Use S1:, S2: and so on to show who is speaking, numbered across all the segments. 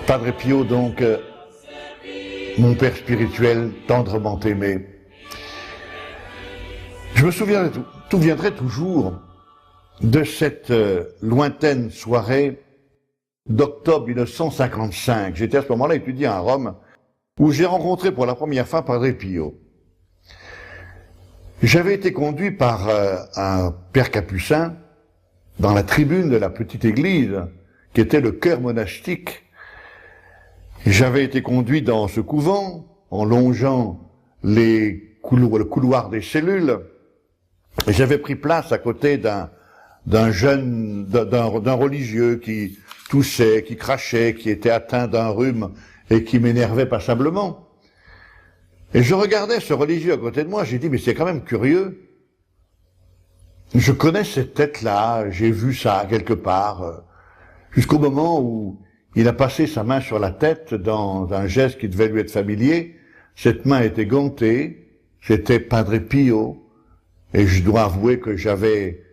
S1: Padre Pio, donc, mon père spirituel, tendrement aimé. Je me souviendrai toujours de cette lointaine soirée d'octobre 1955. J'étais à ce moment-là étudiant à Rome, où j'ai rencontré pour la première fois Padre Pio. J'avais été conduit par un père capucin dans la tribune de la petite église, qui était le chœur monastique. J'avais été conduit dans ce couvent, en longeant le couloir des cellules, et j'avais pris place à côté d'un religieux qui toussait, qui crachait, qui était atteint d'un rhume et qui m'énervait passablement. Et je regardais ce religieux à côté de moi, j'ai dit, mais c'est quand même curieux. Je connais cette tête-là, j'ai vu ça quelque part, jusqu'au moment où il a passé sa main sur la tête dans un geste qui devait lui être familier. Cette main était gantée, c'était Padre Pio, et je dois avouer que j'avais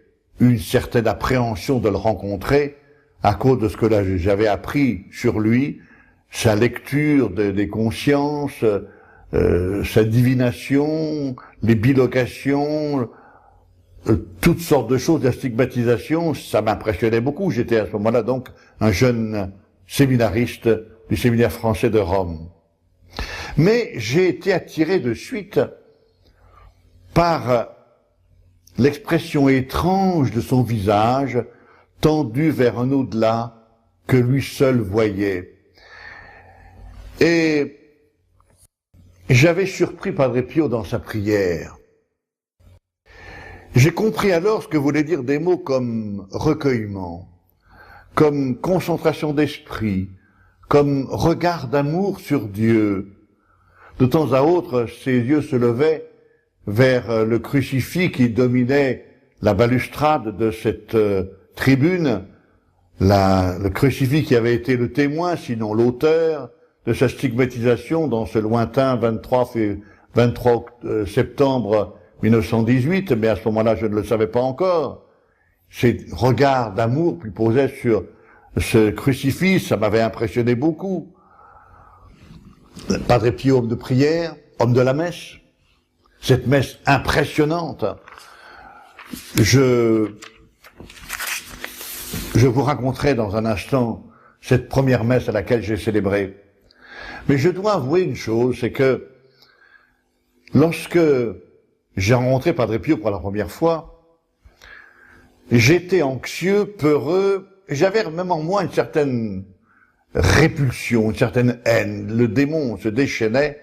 S1: une certaine appréhension de le rencontrer à cause de ce que là j'avais appris sur lui, sa lecture des consciences, sa divination, les bilocations, toutes sortes de choses, la stigmatisation, ça m'impressionnait beaucoup. J'étais à ce moment-là donc un jeune séminariste du séminaire français de Rome. Mais j'ai été attiré de suite par l'expression étrange de son visage, tendu vers un au-delà que lui seul voyait. Et j'avais surpris Padre Pio dans sa prière. J'ai compris alors ce que voulaient dire des mots comme recueillement, comme concentration d'esprit, comme regard d'amour sur Dieu. De temps à autre, ses yeux se levaient vers le crucifix qui dominait la balustrade de cette tribune, le crucifix qui avait été le témoin, sinon l'auteur, de sa stigmatisation dans ce lointain 23 septembre 1918, mais à ce moment-là, je ne le savais pas encore. Ces regards d'amour qu'il posait sur ce crucifix, ça m'avait impressionné beaucoup. Padre Pio, homme de prière, homme de la messe, cette messe impressionnante. Je vous raconterai dans un instant cette première messe à laquelle j'ai célébré. Mais je dois avouer une chose, c'est que lorsque j'ai rencontré Padre Pio pour la première fois, j'étais anxieux, peureux, j'avais même en moi une certaine répulsion, une certaine haine. Le démon se déchaînait.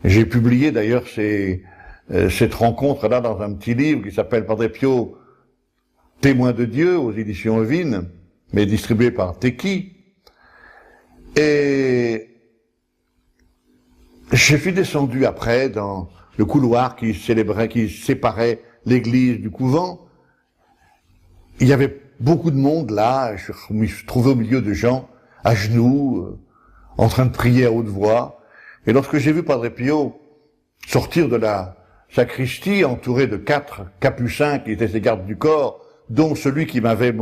S1: J'ai publié d'ailleurs cette rencontre-là dans un petit livre qui s'appelle Padre Pio, témoin de Dieu, aux éditions Evine, mais distribué par Teki. Et je suis descendu après dans le couloir qui séparait l'église du couvent. Il y avait beaucoup de monde là, je me suis trouvé au milieu de gens, à genoux, en train de prier à haute voix. Et lorsque j'ai vu Padre Pio sortir de la sacristie, entouré de 4 capucins qui étaient ses gardes du corps, dont celui qui m'avait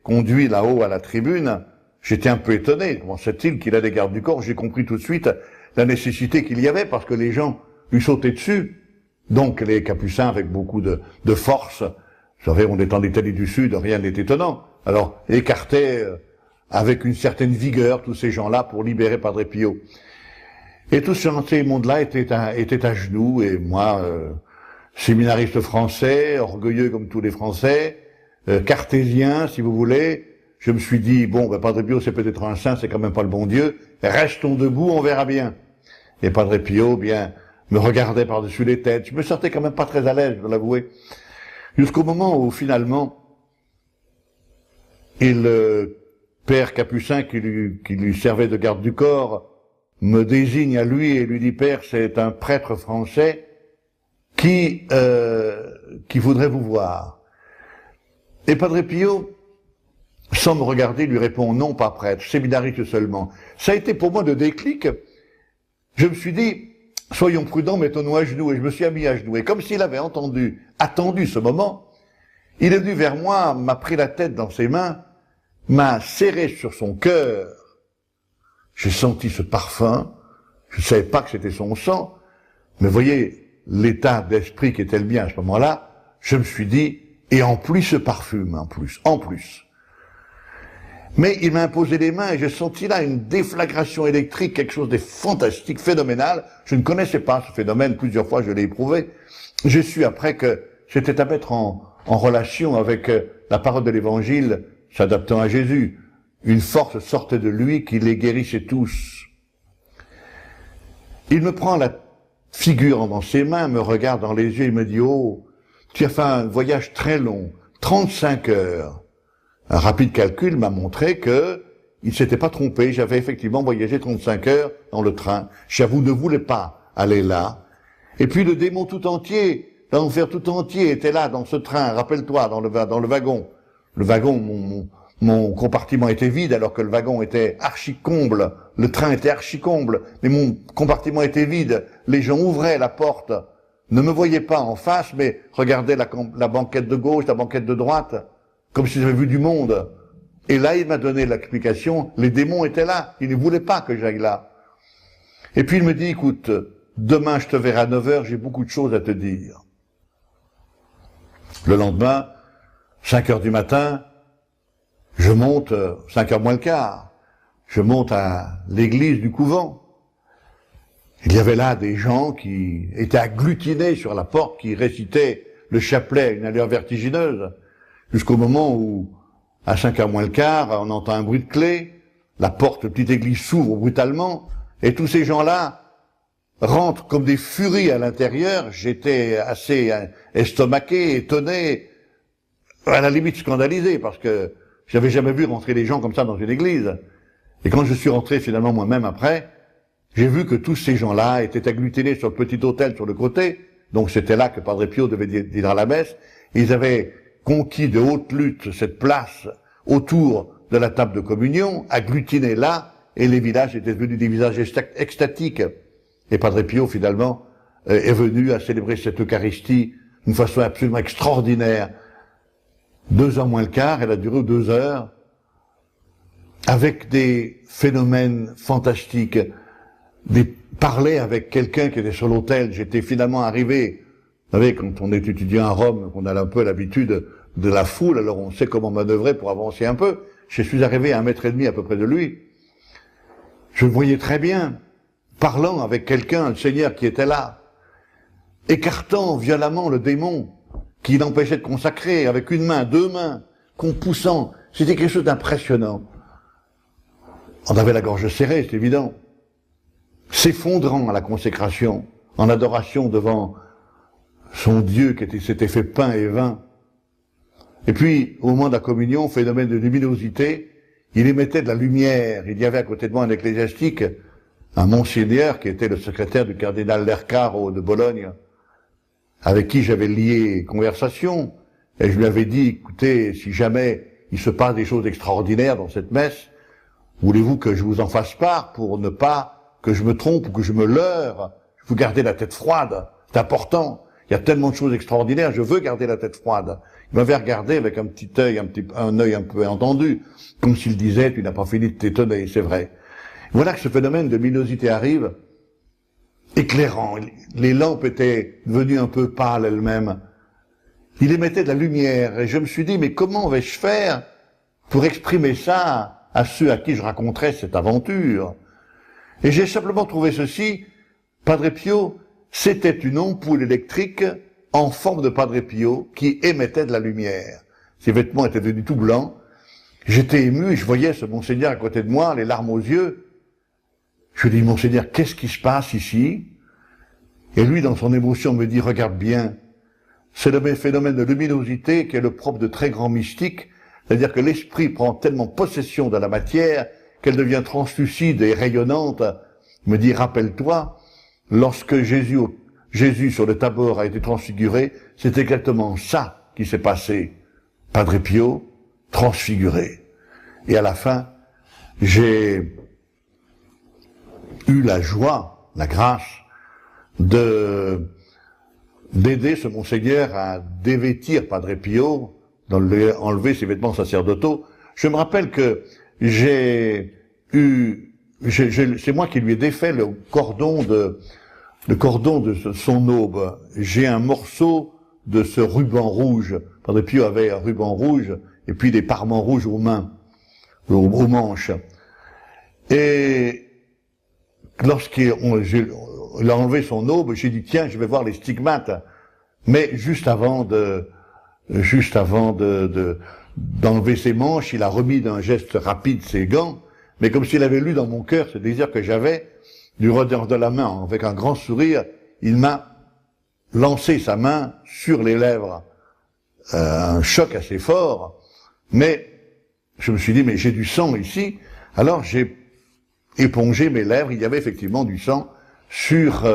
S1: conduit là-haut à la tribune, j'étais un peu étonné. Comment sait-il qu'il a des gardes du corps? J'ai compris tout de suite la nécessité qu'il y avait, parce que les gens lui sautaient dessus. Donc les capucins, avec beaucoup de force, vous savez, on est en Italie du Sud, rien n'est étonnant, alors écartaient avec une certaine vigueur tous ces gens-là pour libérer Padre Pio. Et tout ce monde-là était à genoux, et moi, séminariste français, orgueilleux comme tous les Français, cartésien, si vous voulez, je me suis dit, bon, Padre Pio, c'est peut-être un saint, c'est quand même pas le bon Dieu, restons debout, on verra bien. Et Padre Pio, bien, me regardait par-dessus les têtes, je me sentais quand même pas très à l'aise, je dois l'avouer, jusqu'au moment où, finalement, le père capucin qui lui servait de garde du corps me désigne à lui et lui dit, Père, c'est un prêtre français qui voudrait vous voir. Et Padre Pio, sans me regarder, lui répond, non, pas prêtre, séminariste seulement. Ça a été pour moi le déclic. Je me suis dit, soyons prudents, mettons-nous à genoux. Et je me suis mis à genoux. Et comme s'il avait attendu ce moment, il est venu vers moi, m'a pris la tête dans ses mains, m'a serré sur son cœur, j'ai senti ce parfum, je ne savais pas que c'était son sang, mais voyez l'état d'esprit qui était le mien à ce moment-là, je me suis dit, et en plus ce parfum, en plus. Mais il m'a imposé les mains et j'ai senti là une déflagration électrique, quelque chose de fantastique, phénoménal. Je ne connaissais pas ce phénomène, plusieurs fois je l'ai éprouvé. J'ai su après que c'était à mettre en relation avec la parole de l'Évangile, s'adaptant à Jésus. Une force sortait de lui qui les guérissait tous. Il me prend la figure dans ses mains, me regarde dans les yeux, il me dit « Oh, tu as fait un voyage très long, 35 heures. » Un rapide calcul m'a montré que il s'était pas trompé. J'avais effectivement voyagé 35 heures dans le train. J'avoue, ne voulais pas aller là. Et puis le démon tout entier, l'enfer tout entier était là dans ce train. Rappelle-toi, dans le wagon. Le wagon, mon compartiment était vide alors que le wagon était archi-comble. Le train était archi-comble. Mais mon compartiment était vide. Les gens ouvraient la porte. Ne me voyaient pas en face, mais regardaient la banquette de gauche, la banquette de droite. Comme si j'avais vu du monde. Et là, il m'a donné l'explication, les démons étaient là, ils ne voulaient pas que j'aille là. Et puis il me dit, écoute, demain je te verrai à 9h, j'ai beaucoup de choses à te dire. Le lendemain, 5h du matin, je monte, 5h moins le quart, je monte à l'église du couvent. Il y avait là des gens qui étaient agglutinés sur la porte, qui récitaient le chapelet à une allure vertigineuse. Jusqu'au moment où, à 5h moins le quart, on entend un bruit de clé, la porte de petite église s'ouvre brutalement, et tous ces gens-là rentrent comme des furies à l'intérieur. J'étais assez estomaqué, étonné, à la limite scandalisé, parce que j'avais jamais vu rentrer les gens comme ça dans une église. Et quand je suis rentré finalement moi-même après, j'ai vu que tous ces gens-là étaient agglutinés sur le petit autel sur le côté, donc c'était là que Padre Pio devait dire la messe. Ils avaient conquis de haute lutte cette place autour de la table de communion, agglutinés là, et les villages étaient devenus des visages extatiques. Et Padre Pio, finalement, est venu à célébrer cette Eucharistie d'une façon absolument extraordinaire. 2h moins le quart, elle a duré 2 heures, avec des phénomènes fantastiques, parler avec quelqu'un qui était sur l'autel. J'étais finalement arrivé, vous savez, quand on est étudiant à Rome, qu'on a un peu l'habitude de la foule, alors on sait comment manœuvrer pour avancer un peu. Je suis arrivé à 1,5 m à peu près de lui. Je le voyais très bien, parlant avec quelqu'un, le Seigneur qui était là, écartant violemment le démon qui l'empêchait de consacrer, avec une main, 2 mains, poussant. C'était quelque chose d'impressionnant. On avait la gorge serrée, c'est évident. S'effondrant à la consécration, en adoration devant son Dieu qui s'était fait pain et vin. Et puis, au moment de la communion, phénomène de luminosité, il émettait de la lumière. Il y avait à côté de moi un ecclésiastique, un monseigneur qui était le secrétaire du cardinal Lercaro de Bologne, avec qui j'avais lié conversation, et je lui avais dit, écoutez, si jamais il se passe des choses extraordinaires dans cette messe, voulez-vous que je vous en fasse part pour ne pas que je me trompe ou que je me leurre? Vous gardez la tête froide, c'est important. Il y a tellement de choses extraordinaires, je veux garder la tête froide. Il m'avait regardé avec un petit œil, un œil un peu entendu, comme s'il disait, tu n'as pas fini de t'étonner, c'est vrai. Voilà que ce phénomène de luminosité arrive, éclairant. Les lampes étaient devenues un peu pâles elles-mêmes. Il émettait de la lumière, et je me suis dit, mais comment vais-je faire pour exprimer ça à ceux à qui je raconterais cette aventure? Et j'ai simplement trouvé ceci, Padre Pio, c'était une ampoule électrique en forme de Padre Pio qui émettait de la lumière. Ses vêtements étaient devenus tout blancs. J'étais ému et je voyais ce monseigneur à côté de moi, les larmes aux yeux. Je lui dis, monseigneur, qu'est-ce qui se passe ici? Et lui, dans son émotion, me dit, regarde bien, c'est le phénomène de luminosité qui est le propre de très grands mystiques, c'est-à-dire que l'esprit prend tellement possession de la matière qu'elle devient translucide et rayonnante. Il me dit, rappelle-toi, lorsque Jésus sur le Tabor a été transfiguré, c'est exactement ça qui s'est passé. Padre Pio, transfiguré. Et à la fin, j'ai eu la joie, la grâce d'aider ce monseigneur à dévêtir Padre Pio, enlever ses vêtements sacerdotaux. Je me rappelle que j'ai eu c'est moi qui lui ai défait le cordon de son aube. J'ai un morceau de ce ruban rouge. Padre Pio avait un ruban rouge et puis des parements rouges aux mains, aux manches. Et lorsqu'il a enlevé son aube, j'ai dit tiens, je vais voir les stigmates. Mais juste avant d'enlever ses manches, il a remis d'un geste rapide ses gants, mais comme s'il avait lu dans mon cœur ce désir que j'avais, du revers de la main, avec un grand sourire, il m'a lancé sa main sur les lèvres. Un choc assez fort, mais je me suis dit, mais j'ai du sang ici, alors j'ai épongé mes lèvres, il y avait effectivement du sang sur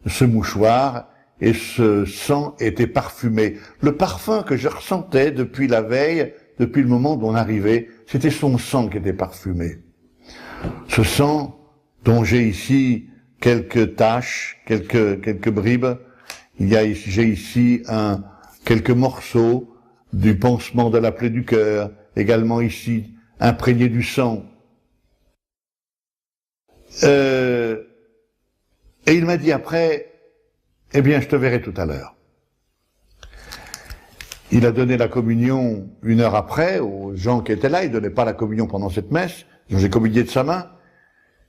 S1: ce mouchoir, et ce sang était parfumé. Le parfum que je ressentais depuis la veille, depuis le moment d'on arrivait, c'était son sang qui était parfumé. Ce sang dont j'ai ici quelques taches, quelques bribes, j'ai ici quelques morceaux du pansement de la plaie du cœur, également ici, imprégné du sang. Et il m'a dit après, eh bien, je te verrai tout à l'heure. Il a donné la communion 1 heure après aux gens qui étaient là. Il donnait pas la communion pendant cette messe. J'ai communié de sa main.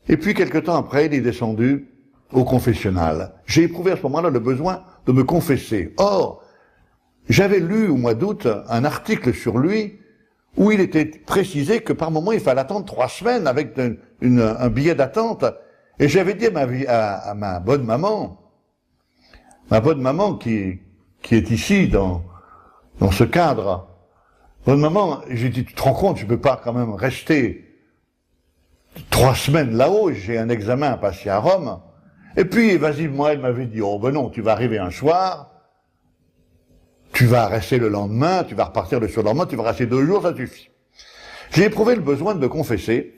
S1: Et puis, quelque temps après, il est descendu au confessionnal. J'ai éprouvé à ce moment-là le besoin de me confesser. Or, j'avais lu au mois d'août un article sur lui où il était précisé que par moment, il fallait attendre 3 semaines avec un billet d'attente. Et j'avais dit à ma bonne maman qui est ici dans ce cadre, bonne maman, j'ai dit, tu te rends compte, je peux pas quand même rester 3 semaines là-haut, j'ai un examen à passer à Rome. Et puis, vas-y, moi, elle m'avait dit, oh ben non, tu vas arriver un soir, tu vas rester le lendemain, tu vas repartir le surlendemain, tu vas rester 2 jours, ça suffit. J'ai éprouvé le besoin de me confesser,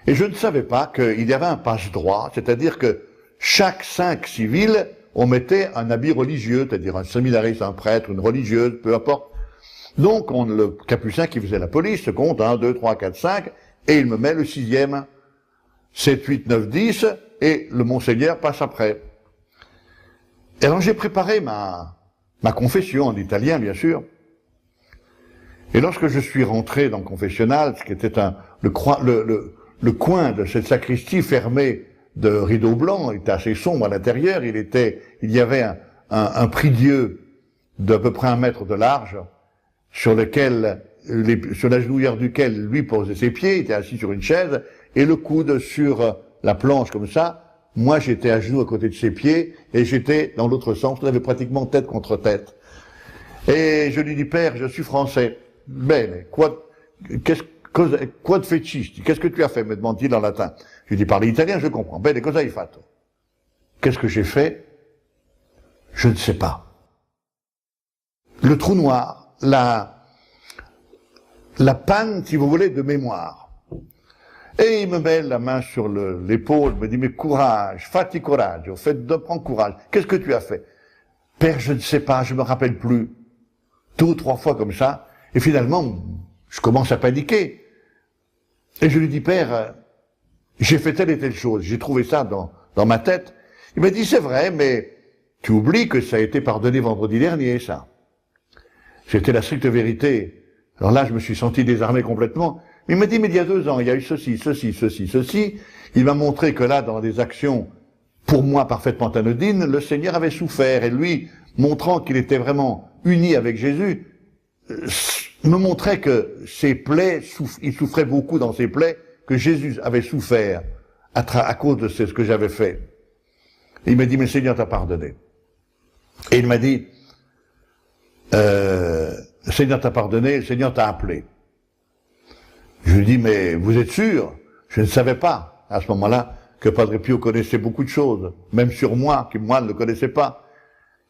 S1: et je ne savais pas qu'il y avait un passe-droit, c'est-à-dire que chaque 5 civils, on mettait un habit religieux, c'est-à-dire un séminariste, un prêtre, une religieuse, peu importe. Donc, le capucin qui faisait la police se compte 1, 2, 3, 4, 5, et il me met le 6e, 7, 8, 9, 10, et le monseigneur passe après. Et alors j'ai préparé ma confession en italien, bien sûr. Et lorsque je suis rentré dans le confessionnal, ce qui était le coin de cette sacristie fermée de rideaux blancs, il était assez sombre à l'intérieur, il y avait un prie-dieu d'à peu près 1 mètre de large, sur la genouillère duquel lui posait ses pieds, il était assis sur une chaise, et le coude sur la planche comme ça. Moi, j'étais à genoux à côté de ses pieds, et j'étais dans l'autre sens, on avait pratiquement tête contre tête. Et je lui dis, Père, je suis français. Bene, quod fecisti? Qu'est-ce que tu as fait? Me demande-t-il en latin. Je lui dis, parle italien, je comprends. Bene, cosa hai fatto? Qu'est-ce que j'ai fait? Je ne sais pas. Le trou noir, la panne, si vous voulez, de mémoire. Et il me met la main sur l'épaule, me dit, mais courage, fatti coraggio, prends courage. Qu'est-ce que tu as fait? Père, je ne sais pas, je me rappelle plus. 2 ou 3 fois comme ça. Et finalement, je commence à paniquer. Et je lui dis, Père, j'ai fait telle et telle chose. J'ai trouvé ça dans ma tête. Il m'a dit, c'est vrai, mais tu oublies que ça a été pardonné vendredi dernier, ça. C'était la stricte vérité. Alors là, je me suis senti désarmé complètement. Il m'a dit, mais il y a 2 ans, il y a eu ceci. Il m'a montré que là, dans des actions, pour moi, parfaitement anodines, le Seigneur avait souffert. Et lui, montrant qu'il était vraiment uni avec Jésus, me montrait que ses plaies, il souffrait beaucoup dans ses plaies, que Jésus avait souffert à cause de ce que j'avais fait. Et il m'a dit, mais le Seigneur t'a pardonné. Et il m'a dit, le Seigneur t'a pardonné, le Seigneur t'a appelé. Je lui dis, mais vous êtes sûr? Je ne savais pas, à ce moment-là, que Padre Pio connaissait beaucoup de choses, même sur moi, qui moi ne le connaissais pas.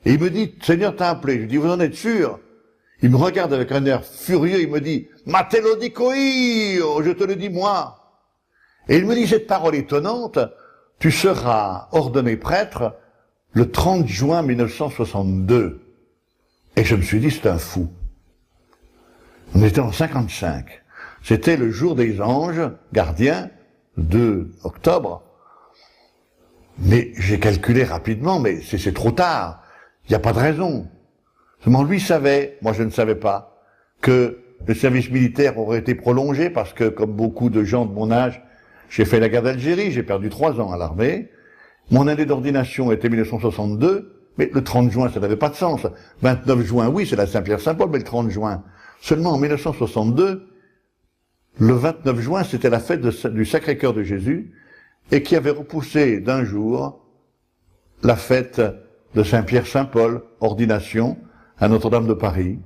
S1: Et il me dit, le Seigneur t'a appelé. Je lui dis, vous en êtes sûr? Il me regarde avec un air furieux, il me dit, ma te lo dico io, je te le dis moi. Et il me dit cette parole étonnante, tu seras ordonné prêtre le 30 juin 1962. Et je me suis dit, c'est un fou. On était en 55. C'était le jour des anges gardiens, 2 octobre. Mais j'ai calculé rapidement, mais c'est trop tard. Il n'y a pas de raison. Seulement lui savait, moi je ne savais pas, que le service militaire aurait été prolongé parce que, comme beaucoup de gens de mon âge, j'ai fait la guerre d'Algérie, j'ai perdu 3 ans à l'armée. Mon année d'ordination était 1962, mais le 30 juin, ça n'avait pas de sens. 29 juin, oui, c'est la Saint-Pierre-Saint-Paul, mais le 30 juin. Seulement en 1962, le 29 juin, c'était la fête du Sacré-Cœur de Jésus, et qui avait repoussé d'un jour la fête de Saint-Pierre-Saint-Paul, ordination, à Notre-Dame de Paris,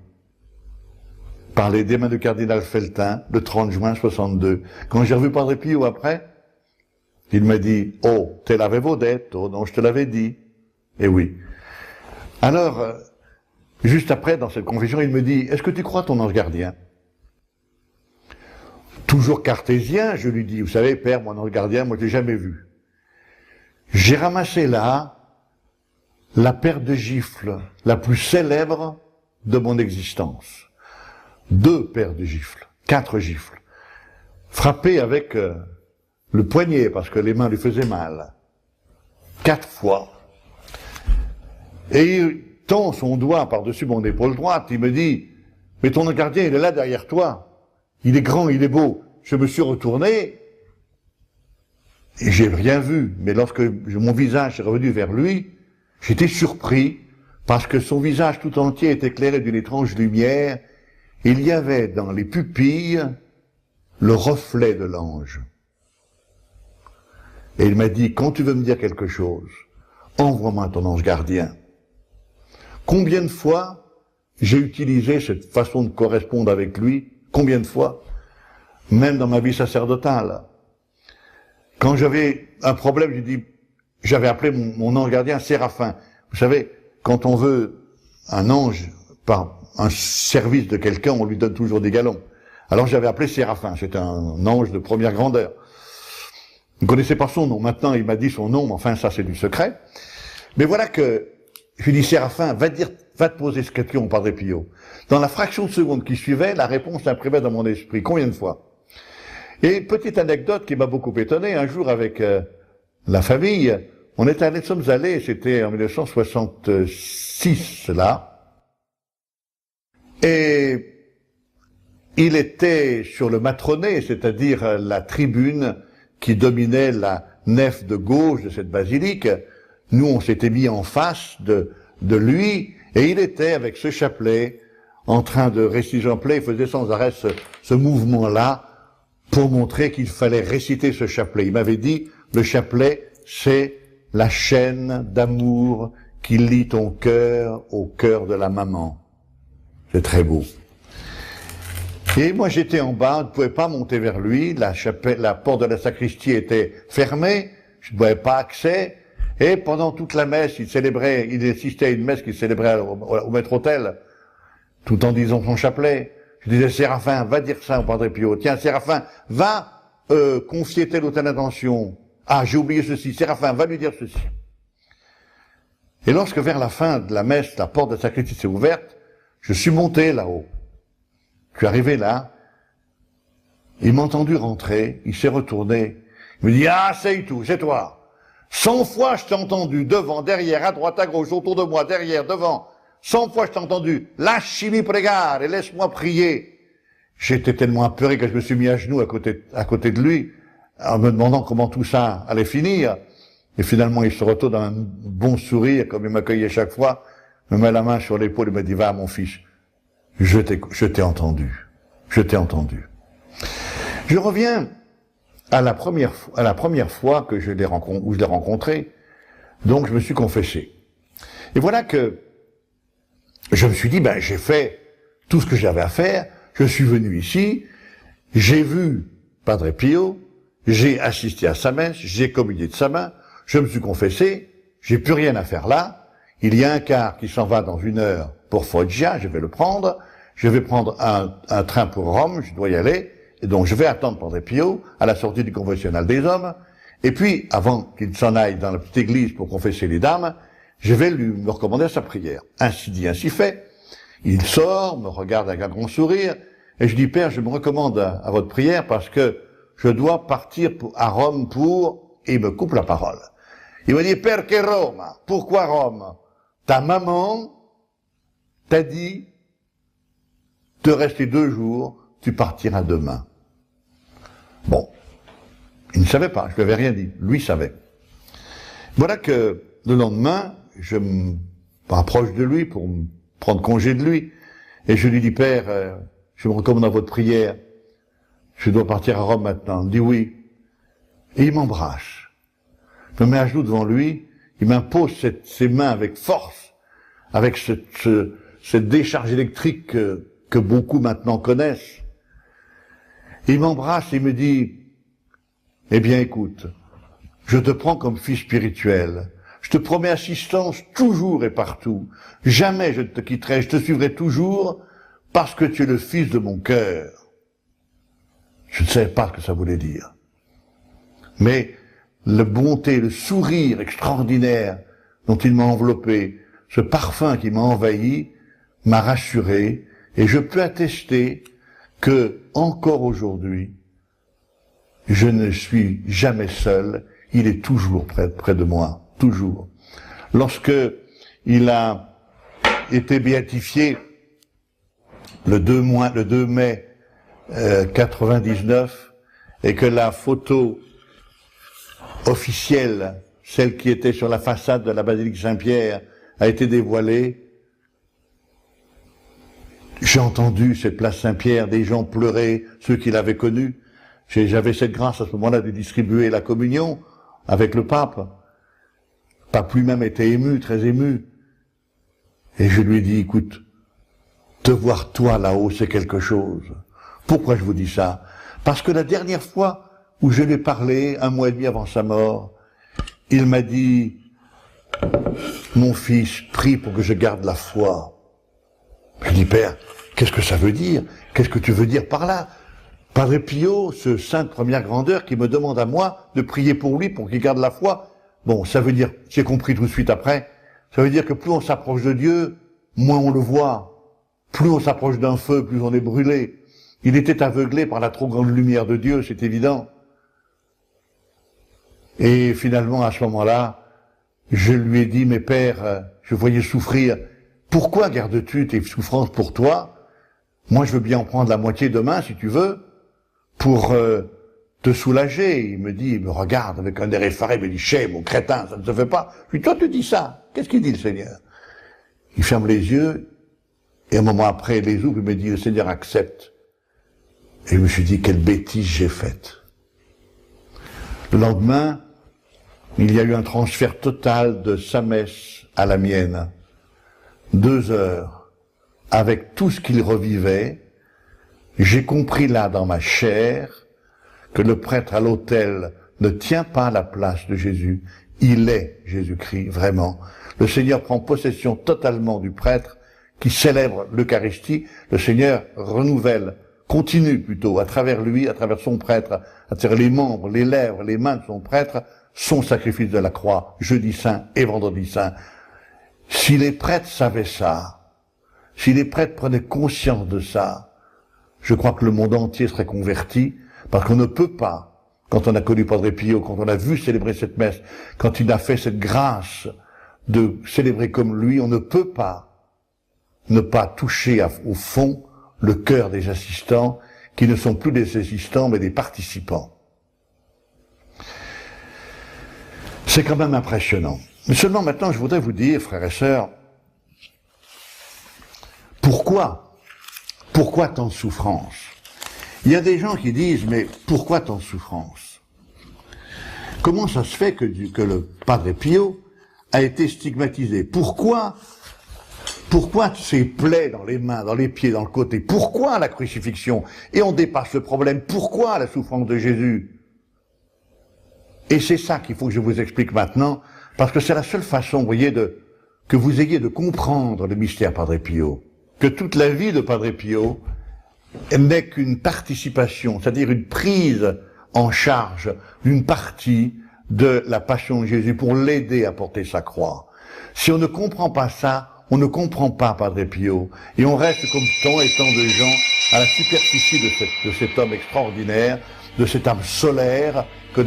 S1: par les des mains du cardinal Feltin, le 30 juin 62. Quand j'ai revu Padre Pio après, il m'a dit « Oh, te l'avevo detto, non, je te l'avais dit. » Et oui. Alors, juste après, dans cette confession, il me dit « Est-ce que tu crois ton ange gardien ?» Toujours cartésien, je lui dis « Vous savez, père, mon ange gardien, moi je l'ai jamais vu. » J'ai ramassé là la paire de gifles la plus célèbre de mon existence. 2 paires de gifles, 4 gifles, frappées avec le poignet, parce que les mains lui faisaient mal. 4 fois. Et il tend son doigt par-dessus mon épaule droite, il me dit « Mais ton gardien, il est là derrière toi. Il est grand, il est beau. » Je me suis retourné, et j'ai rien vu. Mais lorsque mon visage est revenu vers lui, j'étais surpris, parce que son visage tout entier était éclairé d'une étrange lumière. Il y avait dans les pupilles le reflet de l'ange. Et il m'a dit, quand tu veux me dire quelque chose, envoie-moi ton ange gardien. Combien de fois j'ai utilisé cette façon de correspondre avec lui? Combien de fois? Même dans ma vie sacerdotale. Quand j'avais un problème, j'avais appelé mon ange gardien Séraphin. Vous savez, quand on veut un ange par un service de quelqu'un, on lui donne toujours des galons. Alors j'avais appelé Séraphin, c'était un ange de première grandeur. Je ne connaissais pas son nom, maintenant il m'a dit son nom, mais enfin ça c'est du secret. Mais voilà que, je lui dis Séraphin, va te poser cette question, Padre Pio. Dans la fraction de seconde qui suivait, la réponse s'imprimait dans mon esprit. Combien de fois? Et petite anecdote qui m'a beaucoup étonné, un jour avec la famille, nous sommes allés, c'était en 1966 là, et il était sur le matronnet, c'est-à-dire la tribune qui dominait la nef de gauche de cette basilique. Nous, on s'était mis en face de lui, et il était avec ce chapelet, en train de réciter chapelet, il faisait sans arrêt ce mouvement-là, pour montrer qu'il fallait réciter ce chapelet. Il m'avait dit, le chapelet, c'est la chaîne d'amour qui lie ton cœur au cœur de la maman. C'est très beau. Et moi j'étais en bas, on ne pouvait pas monter vers lui, la porte de la sacristie était fermée, je ne pouvais pas accès, et pendant toute la messe, il assistait à une messe qu'il célébrait au maître-autel, tout en disant son chapelet. Je disais, Séraphin, va dire ça au Padre Pio. Tiens, Séraphin, va confier telle ou telle intention. Ah, j'ai oublié ceci. Séraphin, va lui dire ceci. Et lorsque vers la fin de la messe, la porte de la sacristie s'est ouverte, je suis monté là-haut. Je suis arrivé là. Il m'a entendu rentrer. Il s'est retourné. Il me dit, ah, c'est tout, c'est toi. 100 fois je t'ai entendu, devant, derrière, à droite, à gauche, autour de moi, derrière, devant. 100 fois je t'ai entendu, lasciami pregare, et laisse-moi prier. J'étais tellement apeuré que je me suis mis à genoux à côté de lui, en me demandant comment tout ça allait finir. Et finalement, il se retourne dans un bon sourire, comme il m'accueillait chaque fois, me met la main sur l'épaule et me dit, va, mon fils, je t'ai entendu. Je t'ai entendu. Je reviens à la première fois que je l'ai rencontré. Donc, je me suis confessé. Et voilà que je me suis dit, ben, j'ai fait tout ce que j'avais à faire, je suis venu ici, j'ai vu Padre Pio, j'ai assisté à sa messe, j'ai communié de sa main, je me suis confessé, j'ai plus rien à faire là, il y a un car qui s'en va dans 1 heure pour Foggia, je vais le prendre, je vais prendre un train pour Rome, je dois y aller, et donc je vais attendre Padre Pio à la sortie du confessionnal des hommes, et puis, avant qu'il s'en aille dans la petite église pour confesser les dames, je vais me recommander sa prière. Ainsi dit, ainsi fait. Il sort, me regarde avec un grand sourire, et je dis, Père, je me recommande à votre prière parce que je dois partir à Rome pour... Et il me coupe la parole. Il m'a dit, perché Roma? Pourquoi Rome? Ta maman t'a dit de rester 2 jours, tu partiras demain. Bon. Il ne savait pas, je lui avais rien dit. Lui savait. Voilà que le lendemain, je me rapproche de lui pour prendre congé de lui. Et je lui dis, Père, je me recommande à votre prière. Je dois partir à Rome maintenant. Il me dit oui. Et il m'embrasse. Je me mets à genoux devant lui. Il m'impose ses mains avec force, avec cette décharge électrique que beaucoup maintenant connaissent. Et il m'embrasse et il me dit, eh bien écoute, je te prends comme fils spirituel. Je te promets assistance toujours et partout. Jamais je ne te quitterai, je te suivrai toujours parce que tu es le fils de mon cœur. Je ne savais pas ce que ça voulait dire. Mais la bonté, le sourire extraordinaire dont il m'a enveloppé, ce parfum qui m'a envahi, m'a rassuré, et je peux attester que, encore aujourd'hui, je ne suis jamais seul, il est toujours près de moi, toujours. Lorsque il a été béatifié le 2 mai 99, et que la photo officielle, celle qui était sur la façade de la basilique Saint-Pierre, a été dévoilée, j'ai entendu cette place Saint-Pierre, des gens pleurer, ceux qui l'avaient connu. J'avais cette grâce à ce moment-là de distribuer la communion avec le pape. Le pape lui-même était ému, très ému. Et je lui ai dit, écoute, te voir toi là-haut, c'est quelque chose. Pourquoi je vous dis ça? Parce que la dernière fois où je lui ai parlé, 1 mois et demi avant sa mort, il m'a dit, mon fils, prie pour que je garde la foi. Je dis, Père, qu'est-ce que ça veut dire? Qu'est-ce que tu veux dire par là? Padre Pio, ce saint de première grandeur qui me demande à moi de prier pour lui, pour qu'il garde la foi. Bon, ça veut dire, j'ai compris tout de suite après, ça veut dire que plus on s'approche de Dieu, moins on le voit. Plus on s'approche d'un feu, plus on est brûlé. Il était aveuglé par la trop grande lumière de Dieu, c'est évident. Et finalement, à ce moment-là, je lui ai dit, mais Père, je voyais souffrir. Pourquoi gardes-tu tes souffrances pour toi? Moi, je veux bien en prendre la moitié demain, si tu veux, pour te soulager. Il me regarde avec un air effaré, il me dit, chais, mon crétin, ça ne se fait pas. Je lui dis, toi, tu dis ça. Qu'est-ce qu'il dit, le Seigneur? Il ferme les yeux, et un moment après, il les ouvre, il me dit, le Seigneur accepte. Et je me suis dit, quelle bêtise j'ai faite. Le lendemain, il y a eu un transfert total de sa messe à la mienne. 2 heures, avec tout ce qu'il revivait, j'ai compris là, dans ma chair, que le prêtre à l'autel ne tient pas la place de Jésus. Il est Jésus-Christ, vraiment. Le Seigneur prend possession totalement du prêtre qui célèbre l'Eucharistie. Le Seigneur renouvelle, continue plutôt, à travers lui, à travers son prêtre, à travers les membres, les lèvres, les mains de son prêtre, son sacrifice de la croix, jeudi saint et vendredi saint. Si les prêtres savaient ça, si les prêtres prenaient conscience de ça, je crois que le monde entier serait converti, parce qu'on ne peut pas, quand on a connu Padre Pio, quand on a vu célébrer cette messe, quand il a fait cette grâce de célébrer comme lui, on ne peut pas ne pas toucher au fond le cœur des assistants, qui ne sont plus des assistants, mais des participants. C'est quand même impressionnant. Mais seulement maintenant, je voudrais vous dire, frères et sœurs, pourquoi tant de souffrance? Il y a des gens qui disent, mais pourquoi tant de souffrance? Comment ça se fait que le Padre Pio a été stigmatisé? Pourquoi ces plaies dans les mains, dans les pieds, dans le côté? Pourquoi la crucifixion? Et on dépasse le problème. Pourquoi la souffrance de Jésus? Et c'est ça qu'il faut que je vous explique maintenant, parce que c'est la seule façon, vous voyez, que vous ayez de comprendre le mystère Padre Pio. Que toute la vie de Padre Pio n'est qu'une participation, c'est-à-dire une prise en charge d'une partie de la passion de Jésus pour l'aider à porter sa croix. Si on ne comprend pas ça, on ne comprend pas Padre Pio. Et on reste comme tant et tant de gens à la superficie de cet homme extraordinaire, de cette âme solaire que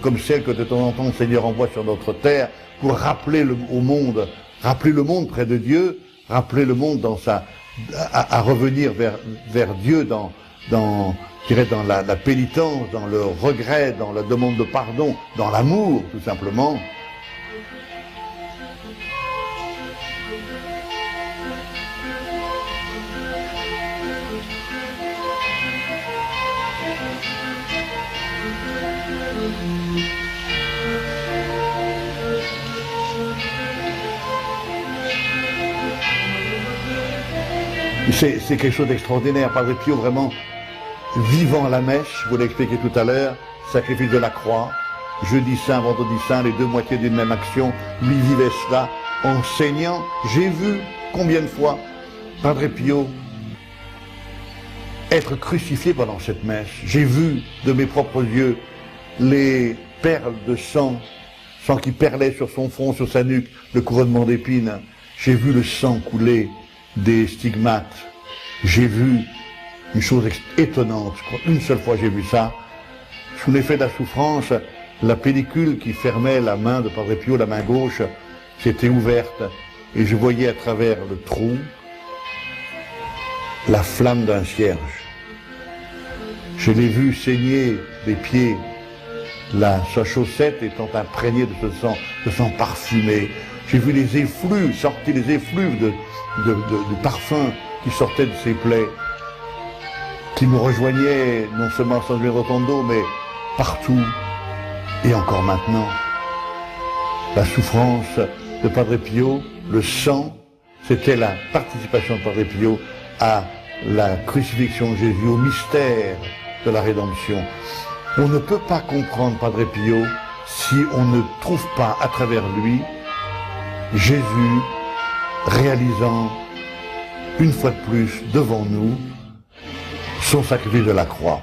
S1: comme celle que de temps en temps le Seigneur envoie sur notre terre pour rappeler au monde, rappeler le monde près de Dieu, rappeler le monde à revenir vers Dieu dans la pénitence, dans le regret, dans la demande de pardon, dans l'amour, tout simplement. C'est quelque chose d'extraordinaire, Padre Pio, vraiment vivant la messe, vous l'avez expliqué tout à l'heure, sacrifice de la croix, jeudi saint, vendredi saint, les deux moitiés d'une même action, lui vivait cela, enseignant. J'ai vu combien de fois Padre Pio être crucifié pendant cette messe. J'ai vu de mes propres yeux les perles de sang qui perlaient sur son front, sur sa nuque, le couronnement d'épines. J'ai vu le sang couler des stigmates. J'ai vu une chose étonnante. Je crois une seule fois j'ai vu ça. Sous l'effet de la souffrance, la pellicule qui fermait la main de Padre Pio, la main gauche, s'était ouverte et je voyais à travers le trou la flamme d'un cierge. Je l'ai vu saigner des pieds, sa chaussette étant imprégnée de ce sang parfumé. J'ai vu les effluves, sortir les effluves de parfum qui sortaient de ses plaies, qui me rejoignaient non seulement à San Giovanni Rotondo, mais partout, et encore maintenant. La souffrance de Padre Pio, le sang, c'était la participation de Padre Pio à la crucifixion de Jésus, au mystère de la rédemption. On ne peut pas comprendre Padre Pio si on ne trouve pas à travers lui Jésus réalisant une fois de plus devant nous son sacrifice de la croix.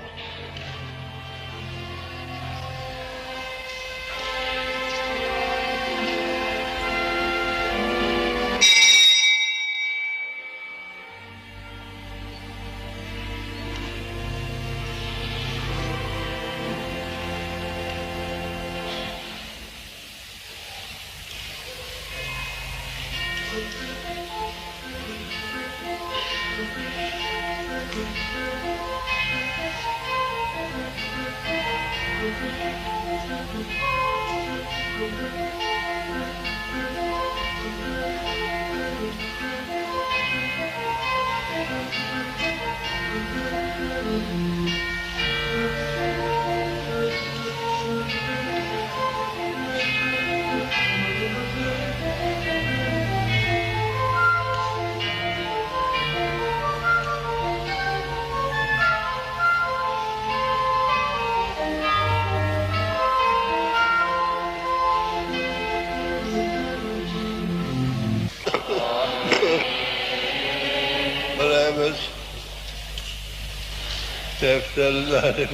S2: Defterler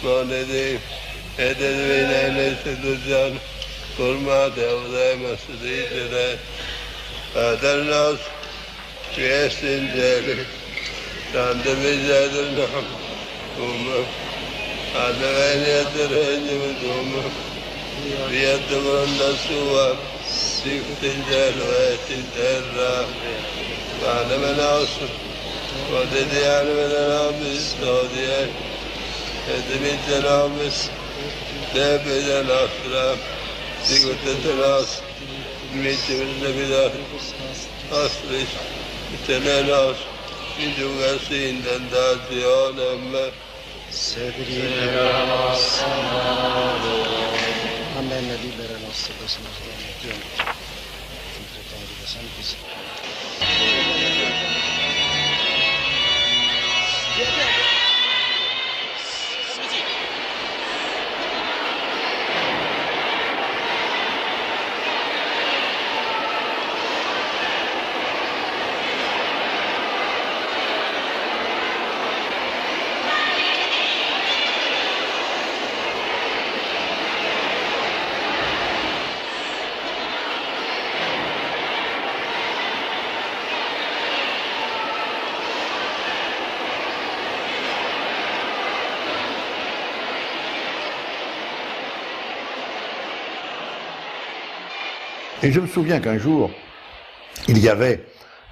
S2: manedi edilmeyle seducan kurma devre mesudiyere adernas yesinjeli sandevizedin umma adeveniyedir hecimdum biyadımın nasuva siktinjel ve tinterra bana menasur وددي على ملابس دودية هدمت جنابس دابد الأخرى سيقوت التلاس ميت من النبيلات أصلش تنالاس من جوغاسين دندات ديان أما
S3: Segrina Amen, libera nostra persona.
S1: Et je me souviens qu'un jour, il y avait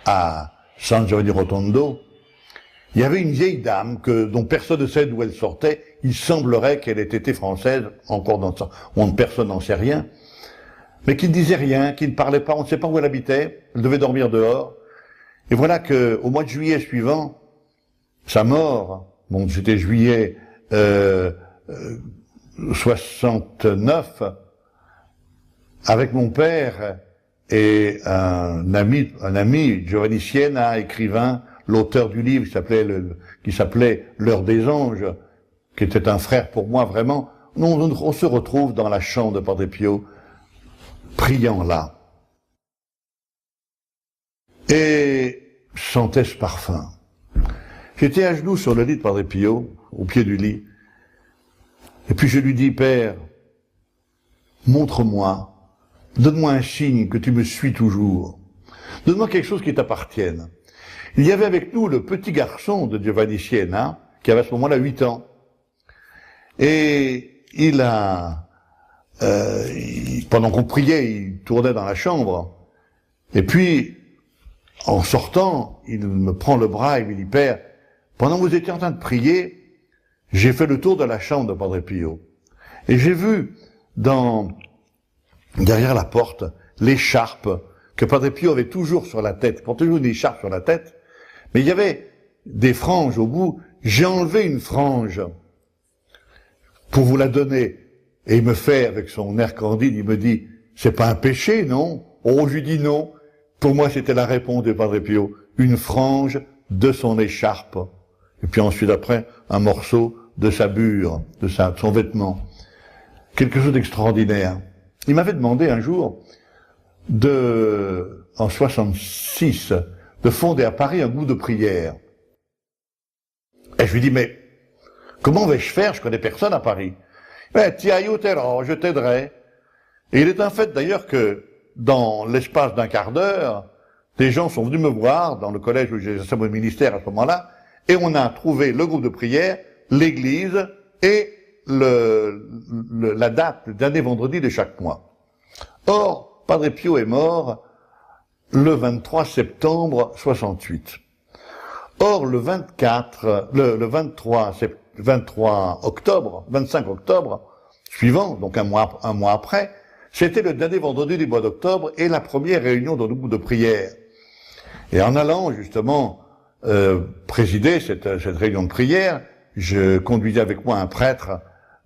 S1: à San Giovanni Rotondo, il y avait une vieille dame dont personne ne sait d'où elle sortait. Il semblerait qu'elle ait été française, encore dans ça, personne n'en sait rien, mais qui ne disait rien, qui ne parlait pas, on ne sait pas où elle habitait, elle devait dormir dehors. Et voilà que au mois de juillet suivant, sa mort, bon, c'était juillet 69, avec mon père et un ami, Giovanni Siena, écrivain, l'auteur du livre qui s'appelait L'heure des anges, qui était un frère pour moi vraiment, on se retrouve dans la chambre de Padre Pio, priant là. Et je sentais ce parfum. J'étais à genoux sur le lit de Padre Pio, au pied du lit, et puis je lui dis, Père, montre-moi, donne-moi un signe que tu me suis toujours. Donne-moi quelque chose qui t'appartienne. Il y avait avec nous le petit garçon de Giovanni Siena, qui avait à ce moment-là 8 ans. Et il a, pendant qu'on priait, il tournait dans la chambre. Et puis, en sortant, il me prend le bras et me dit, Père, pendant que vous étiez en train de prier, j'ai fait le tour de la chambre de Padre Pio. Et j'ai vu derrière la porte, l'écharpe que Padre Pio avait toujours sur la tête. Il portait toujours une écharpe sur la tête. Mais il y avait des franges au bout. J'ai enlevé une frange pour vous la donner. Et il me fait, avec son air candide, il me dit, c'est pas un péché, non? Oh, je lui dis non. Pour moi, c'était la réponse de Padre Pio. Une frange de son écharpe. Et puis ensuite, après, un morceau de sa bure, de son vêtement. Quelque chose d'extraordinaire. Il m'avait demandé un jour en 66, de fonder à Paris un groupe de prière. Et je lui dis, mais comment vais-je faire? Je connais personne à Paris. Ti aiuterò, je t'aiderai. Et il est un fait d'ailleurs que dans l'espace d'un quart d'heure, des gens sont venus me voir dans le collège où j'exerçais mon ministère à ce moment-là, et on a trouvé le groupe de prière, l'église et la date, le dernier vendredi de chaque mois. Or, Padre Pio est mort le 23 septembre 68. Or, le 25 octobre suivant, donc un mois après, c'était le dernier vendredi du mois d'octobre et la première réunion dans le groupe de prière. Et en allant justement présider cette réunion de prière, je conduisais avec moi un prêtre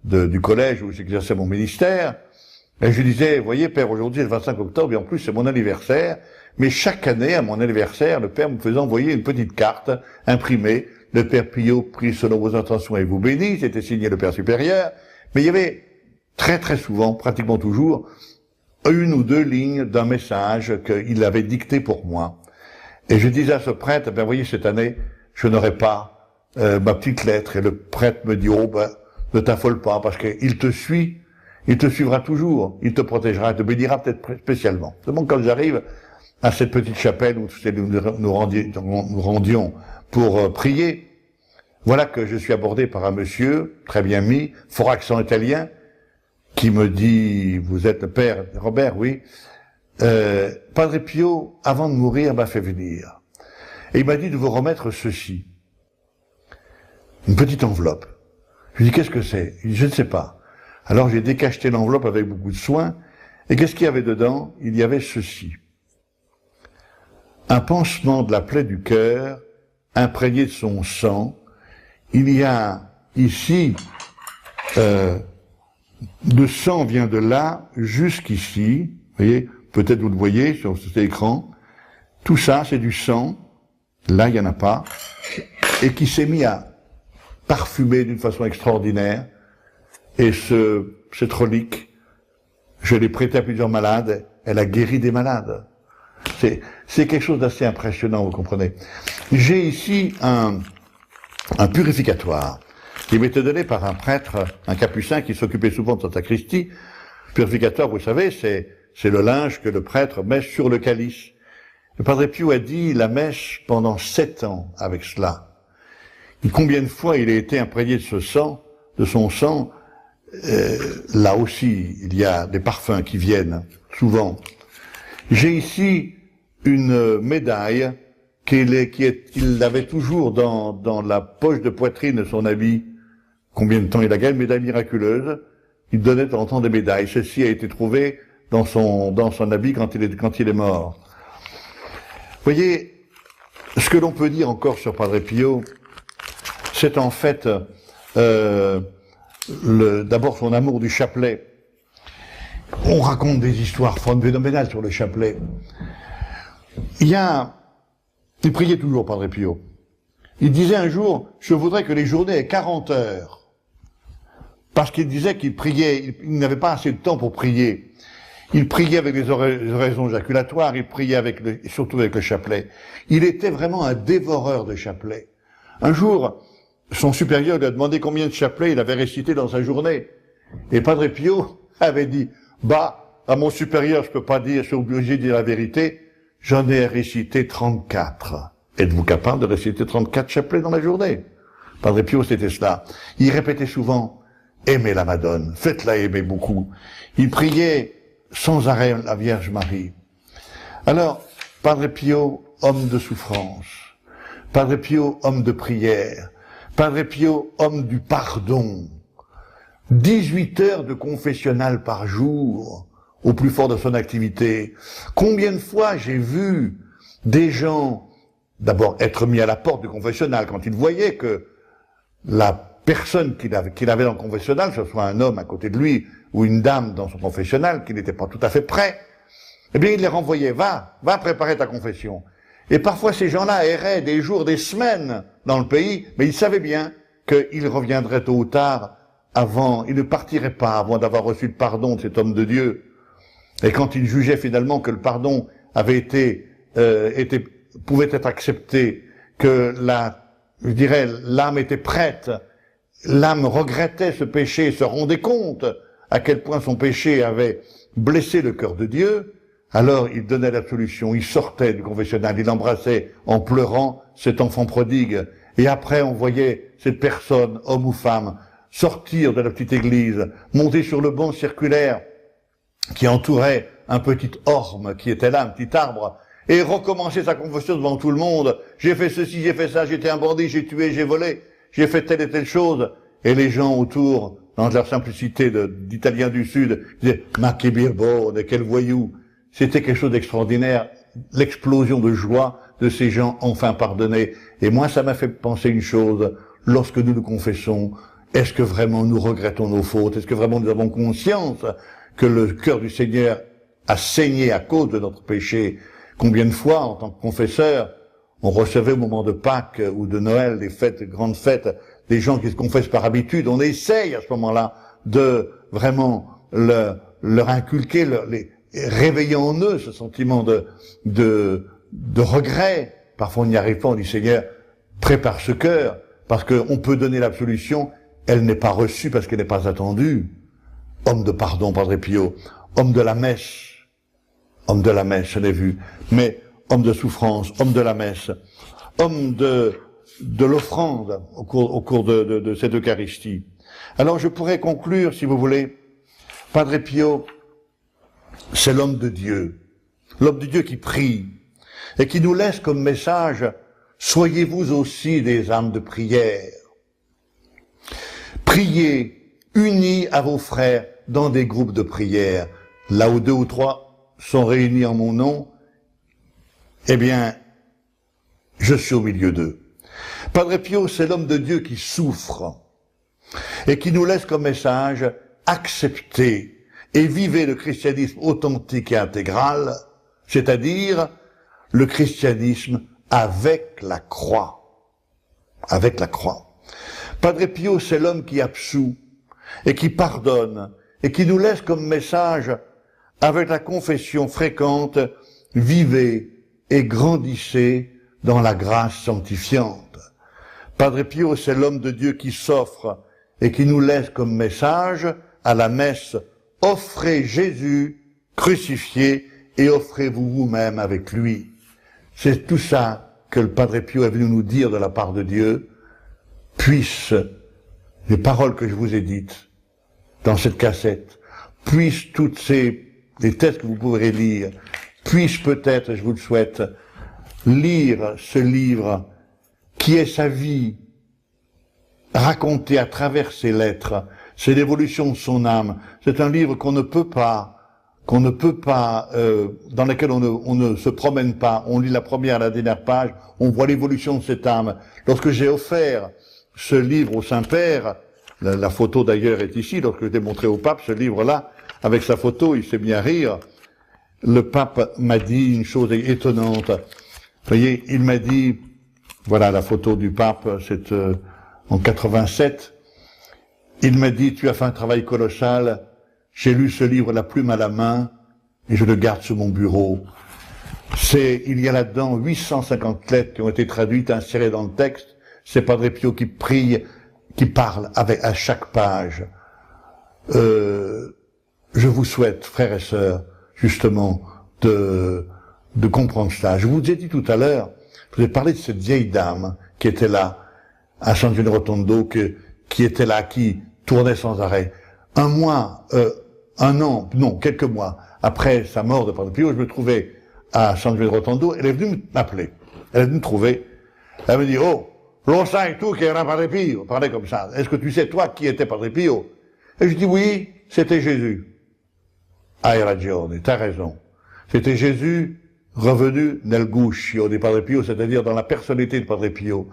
S1: du collège où j'exerçais mon ministère, et je lui disais, voyez Père, aujourd'hui est le 25 octobre et en plus c'est mon anniversaire, mais chaque année à mon anniversaire, le Père me faisait envoyer une petite carte imprimée, le Père Pio prie selon vos intentions et vous bénit, c'était signé le Père supérieur, mais il y avait très très souvent, pratiquement toujours, une ou deux lignes d'un message qu'il avait dicté pour moi. Et je disais à ce prêtre, ben voyez, cette année, je n'aurai pas ma petite lettre. Et le prêtre me dit, oh ben, ne t'affole pas, parce qu'il te suit, il te suivra toujours, il te protégera, il te bénira peut-être spécialement. Seulement quand j'arrive à cette petite chapelle où nous rendions pour prier, voilà que je suis abordé par un monsieur, très bien mis, fort accent italien, qui me dit, vous êtes le père Robert, oui, Padre Pio, avant de mourir, m'a fait venir. Et il m'a dit de vous remettre ceci. Une petite enveloppe. Je lui dis, qu'est-ce que c'est? Il dit, je ne sais pas. Alors j'ai décacheté l'enveloppe avec beaucoup de soin, et qu'est-ce qu'il y avait dedans? Il y avait ceci. Un pansement de la plaie du cœur, imprégné de son sang. Il y a ici, le sang vient de là jusqu'ici, vous voyez, peut-être vous le voyez sur cet écran. Tout ça, c'est du sang. Là, il n'y en a pas. Et qui s'est mis à parfumer d'une façon extraordinaire. Et cette relique, je l'ai prêtée à plusieurs malades. Elle a guéri des malades. C'est quelque chose d'assez impressionnant, vous comprenez. J'ai ici un purificatoire qui m'était donné par un prêtre, un capucin qui s'occupait souvent de Santa Christi. Purificatoire, vous savez, c'est le linge que le prêtre met sur le calice. Le Padre Pio a dit la messe pendant 7 ans avec cela. Et combien de fois il a été imprégné de ce sang, de son sang, là aussi, il y a des parfums qui viennent, souvent. J'ai ici une médaille qu'il avait toujours dans la poche de poitrine de son habit. Combien de temps il a gagné? Une médaille miraculeuse. Il donnait de temps en temps des médailles. Celle-ci a été trouvée dans son habit quand il est mort. Vous voyez, ce que l'on peut dire encore sur Padre Pio, c'est en fait d'abord son amour du chapelet. On raconte des histoires phénoménales sur le chapelet. Il priait toujours, Padre Pio. Il disait un jour, je voudrais que les journées aient 40 heures. Parce qu'il disait qu'il priait, il n'avait pas assez de temps pour prier. Il priait avec les oraisons éjaculatoires, il priait surtout avec le chapelet. Il était vraiment un dévoreur de chapelet. Un jour, son supérieur lui a demandé combien de chapelets il avait récité dans sa journée. Et Padre Pio avait dit, à mon supérieur, je peux pas dire, je suis obligé de dire la vérité, j'en ai récité 34. Êtes-vous capable de réciter 34 chapelets dans la journée? Padre Pio, c'était cela. Il répétait souvent, aimez la Madone, faites-la aimer beaucoup. Il priait sans arrêt la Vierge Marie. Alors, Padre Pio, homme de souffrance. Padre Pio, homme de prière. Padre Pio, homme du pardon. 18 heures de confessionnal par jour, au plus fort de son activité. Combien de fois j'ai vu des gens, d'abord être mis à la porte du confessionnal, quand ils voyaient que la personne qu'il avait dans le confessionnal, que ce soit un homme à côté de lui, ou une dame dans son confessionnal, qui n'était pas tout à fait prêt, eh bien il les renvoyait, va préparer ta confession. Et parfois ces gens-là erraient des jours, des semaines dans le pays, mais ils savaient bien qu'ils reviendraient tôt ou tard ils ne partiraient pas avant d'avoir reçu le pardon de cet homme de Dieu. Et quand ils jugeaient finalement que le pardon avait pouvait être accepté, que l'âme était prête, l'âme regrettait ce péché, se rendait compte à quel point son péché avait blessé le cœur de Dieu, alors il donnait l'absolution, il sortait du confessionnal, il embrassait en pleurant cet enfant prodigue. Et après on voyait cette personne, homme ou femme, sortir de la petite église, monter sur le banc circulaire qui entourait un petit orme qui était là, un petit arbre, et recommencer sa confession devant tout le monde. J'ai fait ceci, j'ai fait ça, j'étais un bandit, j'ai tué, j'ai volé, j'ai fait telle et telle chose. Et les gens autour, dans leur simplicité d'Italiens du Sud, disaient « Ma che birbone, quel voyou !» C'était quelque chose d'extraordinaire, l'explosion de joie de ces gens enfin pardonnés. Et moi, ça m'a fait penser une chose, lorsque nous nous confessons, est-ce que vraiment nous regrettons nos fautes? Est-ce que vraiment nous avons conscience que le cœur du Seigneur a saigné à cause de notre péché? Combien de fois, en tant que confesseur, on recevait au moment de Pâques ou de Noël, des fêtes, des grandes fêtes, des gens qui se confessent par habitude. On essaye à ce moment-là de vraiment leur inculquer, réveiller en eux ce sentiment de regret. Parfois on n'y arrive pas, on dit Seigneur, prépare ce cœur, parce qu'on peut donner l'absolution, elle n'est pas reçue parce qu'elle n'est pas attendue. Homme de pardon, Padre Pio, homme de la messe, je l'ai vu, mais homme de souffrance, homme de la messe, homme de l'offrande au cours de cette Eucharistie. Alors je pourrais conclure, si vous voulez, Padre Pio, c'est l'homme de Dieu qui prie, et qui nous laisse comme message, soyez-vous aussi des âmes de prière. Priez, unis à vos frères dans des groupes de prière. Là où 2 ou 3 sont réunis en mon nom, eh bien, je suis au milieu d'eux. Padre Pio, c'est l'homme de Dieu qui souffre et qui nous laisse comme message, accepter et vivez le christianisme authentique et intégral, c'est-à-dire le christianisme avec la croix. Avec la croix. Padre Pio, c'est l'homme qui absout et qui pardonne et qui nous laisse comme message, avec la confession fréquente, vivez et grandissez dans la grâce sanctifiante. Padre Pio, c'est l'homme de Dieu qui s'offre et qui nous laisse comme message à la messe, offrez Jésus crucifié et offrez-vous vous-même avec lui. C'est tout ça que le Padre Pio est venu nous dire de la part de Dieu. Puissent les paroles que je vous ai dites dans cette cassette, puissent les textes que vous pourrez lire, puisse peut-être, je vous le souhaite, lire ce livre qui est sa vie racontée à travers ses lettres. C'est l'évolution de son âme. C'est un livre qu'on ne peut pas, dans lequel on ne se promène pas. On lit la première et la dernière page, on voit l'évolution de cette âme. Lorsque j'ai offert ce livre au Saint-Père, la photo d'ailleurs est ici, lorsque je l'ai montré au pape, ce livre-là, avec sa photo, il s'est mis à rire. Le pape m'a dit une chose étonnante. Vous voyez, il m'a dit, voilà la photo du pape, c'est en 87, il m'a dit, tu as fait un travail colossal, j'ai lu ce livre la plume à la main, et je le garde sur mon bureau. Il y a là-dedans 850 lettres qui ont été traduites, insérées dans le texte. C'est Padre Pio qui prie, qui parle à chaque page. Je vous souhaite, frères et sœurs, justement, de comprendre cela. Je vous ai dit tout à l'heure, je vous ai parlé de cette vieille dame qui était là, à San Giovanni Rotondo, qui était là, qui tournait sans arrêt. Quelques mois après sa mort de Padre Pio, je me trouvais à San Giovanni Rotondo, elle est venue m'appeler. Elle est venue me trouver. Elle me dit, oh, l'on sait tout qui era Padre Pio. Elle parlait comme ça. Est-ce que tu sais, toi, qui était Padre Pio? Et je dis, oui, c'était Jésus. Hai ragione, t'as raison. C'était Jésus revenu nel guscio di Padre Pio, c'est-à-dire dans la personnalité de Padre Pio.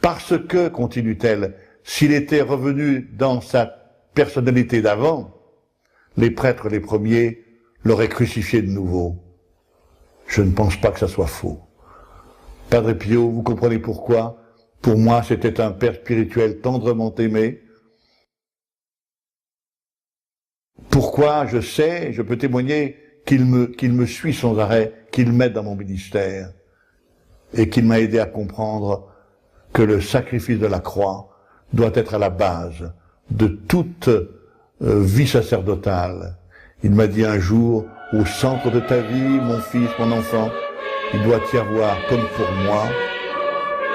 S1: Parce que, continue-t-elle, s'il était revenu dans sa personnalité d'avant, les prêtres les premiers l'auraient crucifié de nouveau. Je ne pense pas que ça soit faux. Padre Pio, vous comprenez pourquoi? Pour moi, c'était un père spirituel tendrement aimé. Pourquoi? Je sais, je peux témoigner qu'il me suit sans arrêt, qu'il m'aide dans mon ministère, et qu'il m'a aidé à comprendre que le sacrifice de la croix doit être à la base de toute vie sacerdotale. Il m'a dit un jour, au centre de ta vie, mon fils, mon enfant, il doit y avoir, comme pour moi,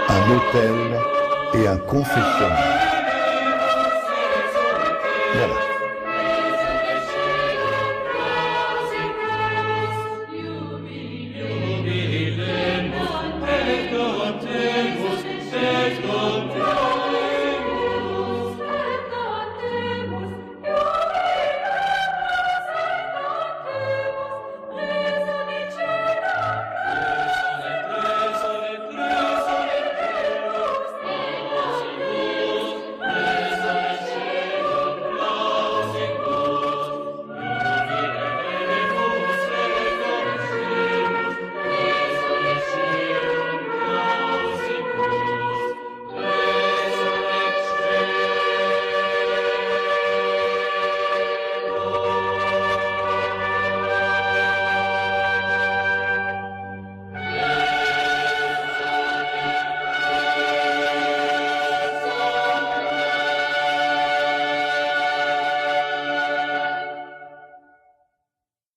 S1: un autel et un confessionnal.